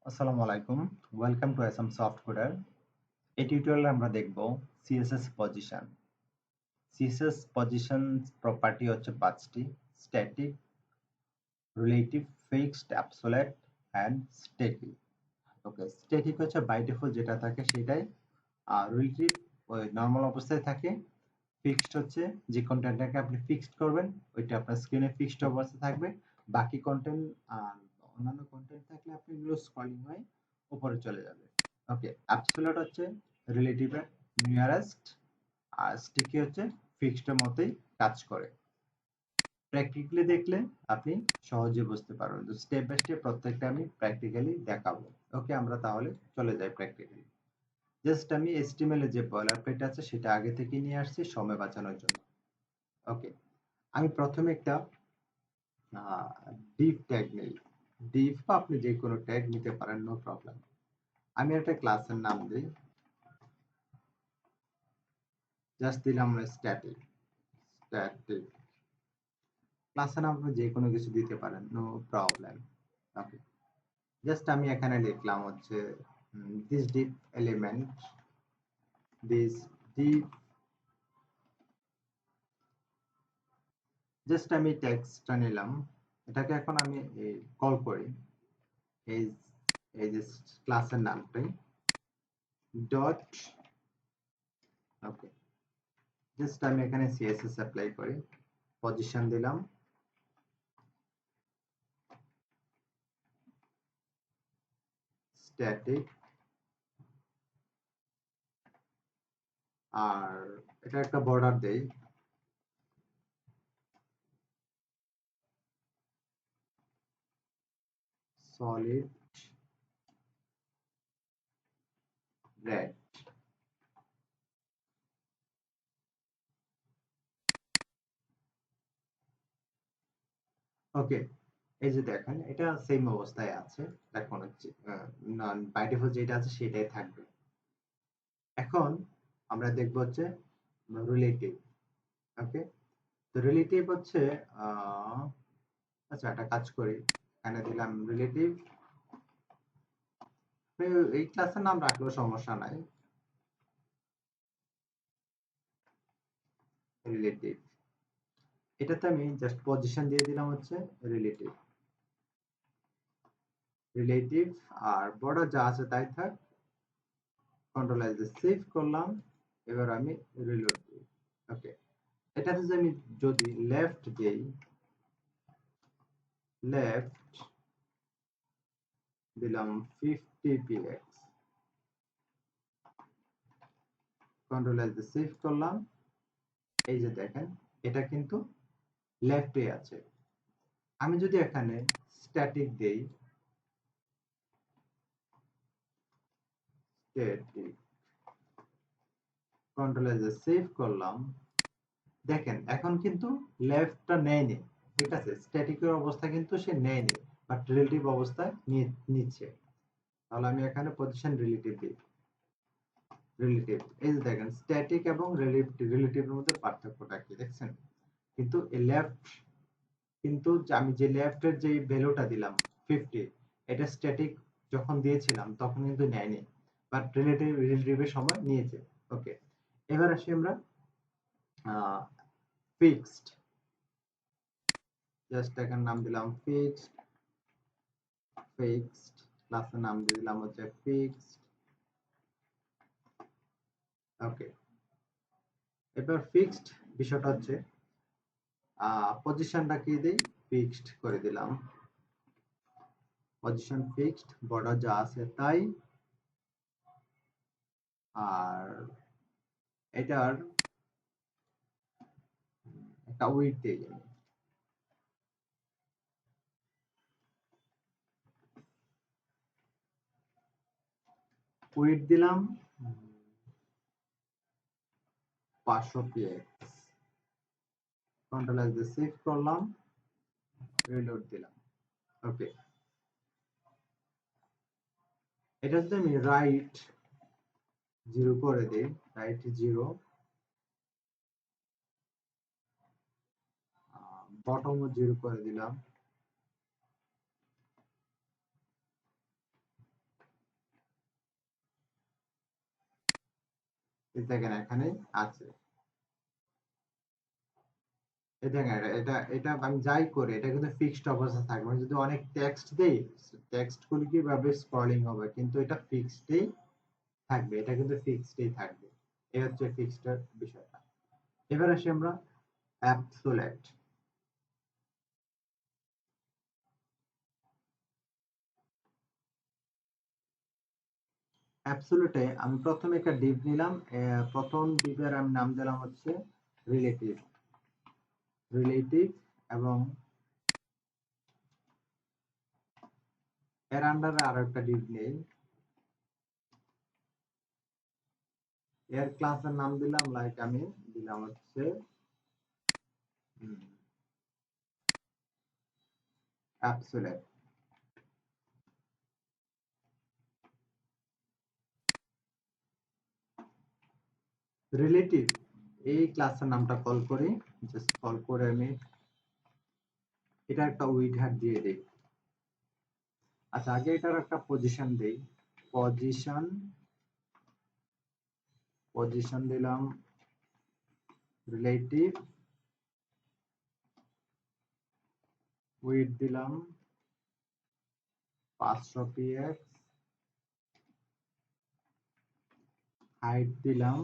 আসসালামু আলাইকুম। Welcome to awesome soft coder. এই টিউটোরিয়ালে আমরা দেখব CSS position. CSS position property হচ্ছে 5টি: static, relative, fixed, absolute and static. Okay, static হচ্ছে বাই ডিফল্ট যেটা থাকে সেটাই, আর রিলেটিভ ওই নরমাল অবস্থায় থাকে। ফিক্সড হচ্ছে যে কন্টেন্টটাকে আপনি ফিক্সড করবেন ওইটা আপনার স্ক্রিনে ফিক্সড অবস্থায় থাকবে। বাকি কন্টেন্ট আর অন্যান্য কন্টেন্ট থাকলে আপনি এগুলো স্ক্রলিং হয়ে উপরে চলে যাবে। ওকে, অ্যাবসোলিউট হচ্ছে রিলেটিভের নিয়ারেস্ট, আর স্টিকি হচ্ছে ফিক্সডের মতোই কাজ করে। প্র্যাকটিক্যালি দেখলে আপনি সহজে বুঝতে পারবেন। তো স্টেপ বাই স্টেপ প্রত্যেকটা আমি প্র্যাকটিক্যালি দেখাবো। ওকে, আমরা তাহলে চলে যাই প্র্যাকটিক্যালি। জাস্ট আমি HTML এর যে বয়লার প্লেট আছে সেটা আগে থেকে নিয়ে আসছি সময় বাঁচানোর জন্য। ওকে, আমি প্রথমে একটা ডিভ ট্যাগ নেই। ডিভ বা আপনি যে কোনো ট্যাগ নিতে পারেন, নো প্রবলেম। আমি একটা ক্লাসের নাম দিই, জাস্ট দিলাম স্ট্যাটিক। স্ট্যাটিক ক্লাসের নাম আপনি যে কোনো কিছু দিতে পারেন, নো প্রবলেম। ওকে, জাস্ট আমি এখানে লিখলাম হচ্ছে this Depp element, this Depp. Just আমি টেক্সটটা নিলাম, এটাকে এখন আমি কল করি এই এই যে ক্লাসের নামটাই ডট। ওকে, জাস্ট আমি এখানে সিএসএস অ্যাপ্লাই করি, পজিশন দিলাম, স্ট্যাটিক, আর এটা একটা বর্ডার দেই, সলিড রেড। ওকে, এই যে দেখেন এটা সেম অবস্থায় আছে। এখন হচ্ছে বাই ডিফল্ট যেটা আছে সেটাই থাকবে। এখন আমরা দেখব হচ্ছে রিলেটিভ। ওকে, তো রিলেটিভ হচ্ছে আচ্ছা একটা কাজ করি, এখানে দিলাম রিলেটিভ। এই ক্লাসের নাম রাখলেও সমস্যা নাই, রিলেটিভ। এটাতে আমি জাস্ট পজিশন দিয়ে দিলাম হচ্ছে রিলেটিভ। রিলেটিভ আর বর্ডার যা আছে তাই থাক। কন্ট্রোল এস দিয়ে সেভ করলাম। এবার আমি রিলোড দিই। ওকে, এটাতে যে আমি যদি লেফট দেই, লেফট দিলাম 50 px, কন্ট্রোল এস দিয়ে সেভ করলাম। এই যে দেখেন এটা কিন্তু লেফটে আছে। আমি যদি এখানে স্ট্যাটিক দেই, স্ট্যাটিক, কন্ট্রোল এস দিয়ে সেভ করলাম। দেখেন এখন কিন্তু লেফটটা নেয়নি, ঠিক আছে, স্ট্যাটিকের অবস্থা কিন্তু সে নেয়নি, বাট রিলেটিভ অবস্থায় নিচ্ছে। তাহলে আমি এখানে পজিশন রিলেটিভ দিই, রিলেটিভ। এই যে দেখেন স্ট্যাটিক এবং রিলেটিভের মধ্যে পার্থক্যটা কি দেখছেন? কিন্তু এই লেফট, কিন্তু আমি যে লেফটের যে ভ্যালুটা দিলাম 50, এটা স্ট্যাটিক যখন দিয়েছিলাম তখন কিন্তু নেয়নি, বাট রিলেটিভের সময় নিয়েছে। ওকে, এবার আসি আমরা ফিক্সড। জাস্ট এখানে নাম দিলাম ফিক্সড। ফিক্সড ক্লাসের নাম দিয়ে দিলাম হচ্ছে ফিক্সড। ওকে, এবার ফিক্সড বিষয়টা হচ্ছে পজিশনটা কি দেই, ফিক্সড করে দিলাম, পজিশন ফিক্সড, বর্ডার যা আছে তাই। আর এটার একটা উইডথ দিয়ে দিই, উইডথ দিলাম 500 px, কন্ট্রোল এস দিয়ে সেভ করলাম, রিলোড দিলাম। ওকে, এটা যদি আমি রাইট 0 করে দিই, রাইট 0, বটম 0 করে দিলাম, এই দেখেন এখানে আছে। এই দেখেন এটা এটা আমি যাই করি এটা কিন্তু ফিক্সড অবস্থা থাকবে। আমি যদি অনেক টেক্সট দেই, টেক্সট গুলো কিভাবে স্ক্রলিং হবে, কিন্তু এটা ফিক্সডই থাকবে। এটা কিন্তু ফিক্সডই থাকবে। এই হচ্ছে ফিক্সড এর বিষয়টা। এবার আসি আমরা অ্যাবসোলেট। অ্যাবসোলুটে আমি প্রথমে একটা ডিভ নিলাম। প্রথম ডিভের আমি নাম দিলাম হচ্ছে রিলেটিভ। রিলেটিভ এবং এর আন্ডারে আরো একটা ডিভ নেই। এর ক্লাসের নাম দিলাম লাইক আমি দিলাম হচ্ছে অ্যাবসোলেট। রিলেটিভ এই ক্লাসের নামটা কল করি। জাস্ট কল করে আমি এটা একটা উইডহার দিয়ে দিই। আচ্ছা আগে এটার একটা পজিশন দেই। পজিশন পজিশন দিলাম রিলেটিভ, উইড দিলাম 500 px, হাইট দিলাম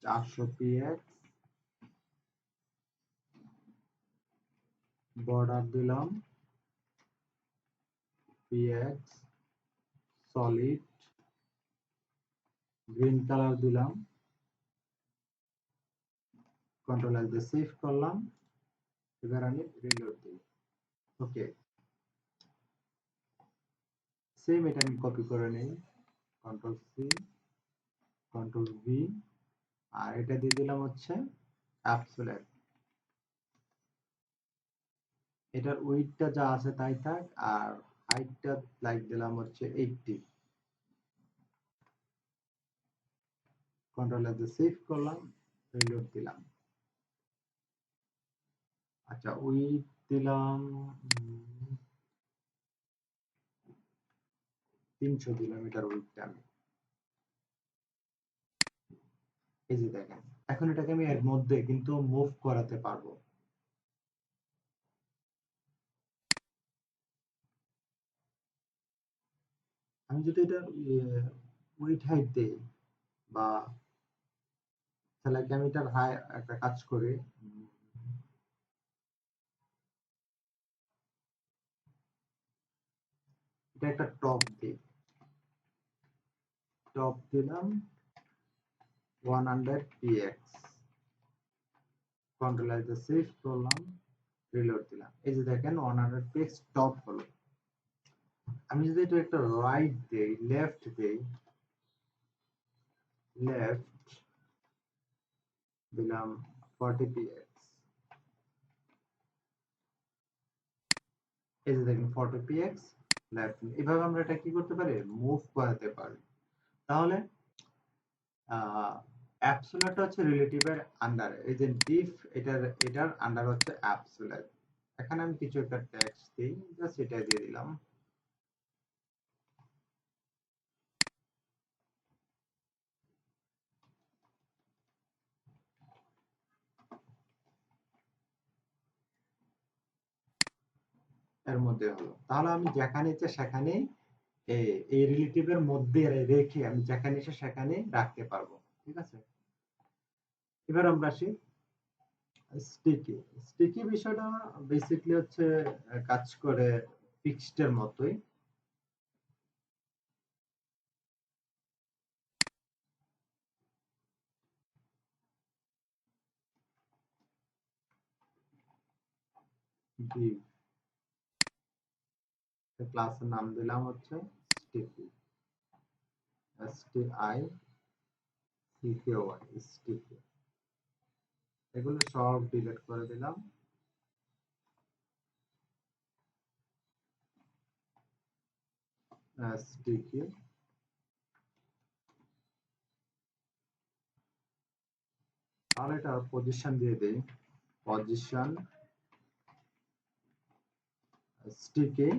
400 px, বর্ডার দিলাম px, সলিড গ্রিন কালার দিলাম, কন্ট্রোল এল দিয়ে সেভ করলাম। এবার আমি রিলোড দিই। ওকে, সেম এটা আমি কপি করে নেই। কন্ট্রোল সি, কন্ট্রোল ভি, আর এটা দিয়ে দিলাম হচ্ছে অ্যাবসোলেট। এটার উইডথটা যা আছে তাই থাক, আর হাইটটা লাইক দিলাম হচ্ছে 80। কন্ট্রোল এল দিয়ে সেভ করলাম, রিলোড দিলাম। আচ্ছা উইডথ দিলাম 300 দিলাম এটার উইডথটা আমি। এই যে দেখেন এখন এটাকে আমি এর মধ্যে কিন্তু মুভ করাতে পারবো। আমি যদি এটা উইড হাইট দেই বা তাহলে কি আমি এটার হাই একটা কাজ করি। এটা একটা টপ দিই। টপ দিলাম 100 px, কন্ট্রোল এল দিয়ে সেভ করলাম, রিলোড দিলাম। এই যে দেখেন 100 px টপ হলো। আমি যদি এটা একটা রাইট দেই, লেফট দেই, লেফট দিলাম 40 px, এই যে দেখেন 40 px লেফট। এভাবে আমরা এটা কি করতে পারি, মুভ করাতে পারি। তাহলে অ্যাবসোলিউট হচ্ছে রিলেটিভের আন্ডারে, এই যে ডিফ এটার আন্ডার হচ্ছে অ্যাবসোলিউট। এখানে আমি কিছু একটা টেক্সট দিই, জাস্ট এটা দিয়ে দিলাম। এর মধ্যে হলো। তাহলে আমি যেখানে ইচ্ছে সেখানে এই রিলেটিভের মধ্যে রেখে আমি যেখানে ইচ্ছে সেখানে রাখতে পারবো। ঠিক আছে, এবার আমরা আসি স্টিকি। স্টিকি বিষয়টা বেসিকলি হচ্ছে কাজ করে ফিক্সড এর মতোই। div ক্লাসের নাম দিলাম হচ্ছে স্টিকি, STICKY, স্টিকি। এগুলো সব ডিলিট করে দিলাম। স্টিকি, তাহলে এটা পজিশন দিয়ে দেই। পজিশন স্টিকি,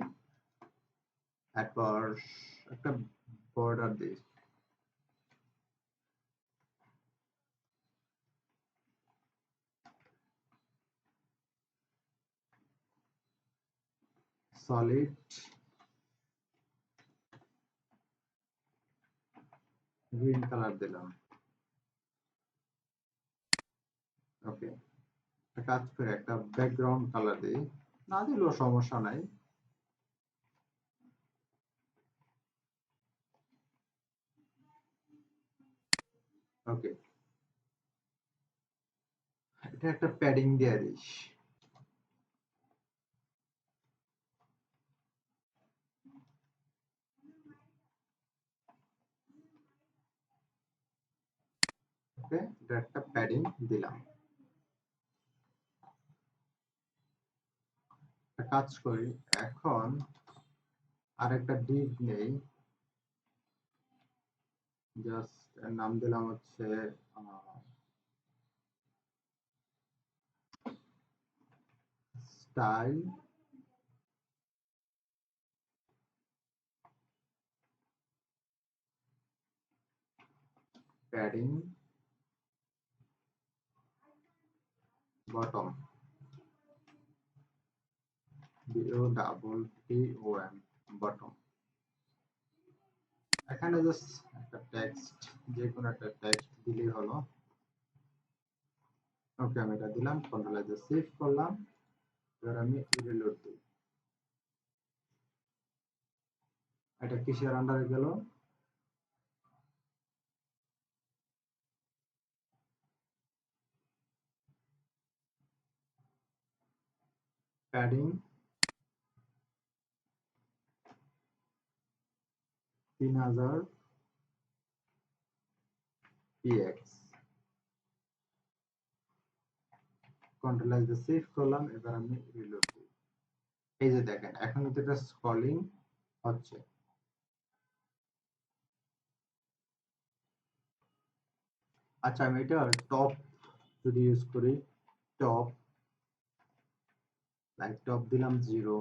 তারপর একটা বর্ডার দিই। সলিড গ্রিন কালার দিলাম। ওকে, কাজ করে একটা ব্যাকগ্রাউন্ড কালার দিই, না দিলেও সমস্যা নাই। ওকে, এটা একটা প্যাডিং দিয়ে দিস। ওকে, এটা একটা প্যাডিং দিলাম। কাজ করি, এখন আরেকটা ডিপ নেই, জাস্ট নাম দিলাম হচ্ছে style padding bottom, BOTTOM bottom. এখানে জাস্ট একটা টেক্সট, যে কোনো একটা টেক্সট দিলেই হলো। ওকে, আমি এটা দিলাম, কন্ট্রোল দিয়ে সেভ করলাম। এবার আমি রিলোড দিই। এটা কিসের আন্ডারে গেল? Padding 3000 px। কন্ট্রোল দিয়ে সেভ করলাম। এবার আমি রিলোড দিই। এই যে দেখেন, এখন কিন্তু এটা স্ক্রলিং হচ্ছে। আচ্ছা, আমি এটা টপ যদি ইউজ করি, টপ লাইক টপ দিলাম 0,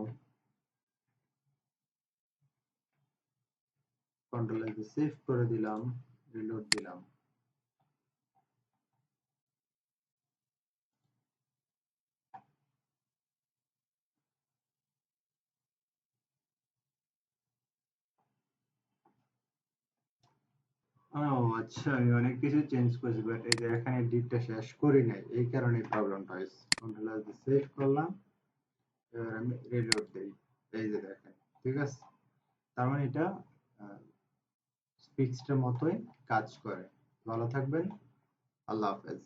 কন্ট্রোল দিয়ে সেভ করে দিলাম, রিলোড দিলাম। ও আচ্ছা, আমি অনেক কিছু চেঞ্জ করেছি, বাট এই যে এখানে ডিটটা শেষ করি নাই, এই কারণে প্রবলেমটা হয়েছে। কন্ট্রোল দিয়ে সেভ করলাম। এবার আমি রিলোড দিই। এই যে দেখেন, ঠিক আছে। তার মানে এটা ফিক্সড মতোই কাজ করে। ভালো থাকবেন, আল্লাহ হাফেজ।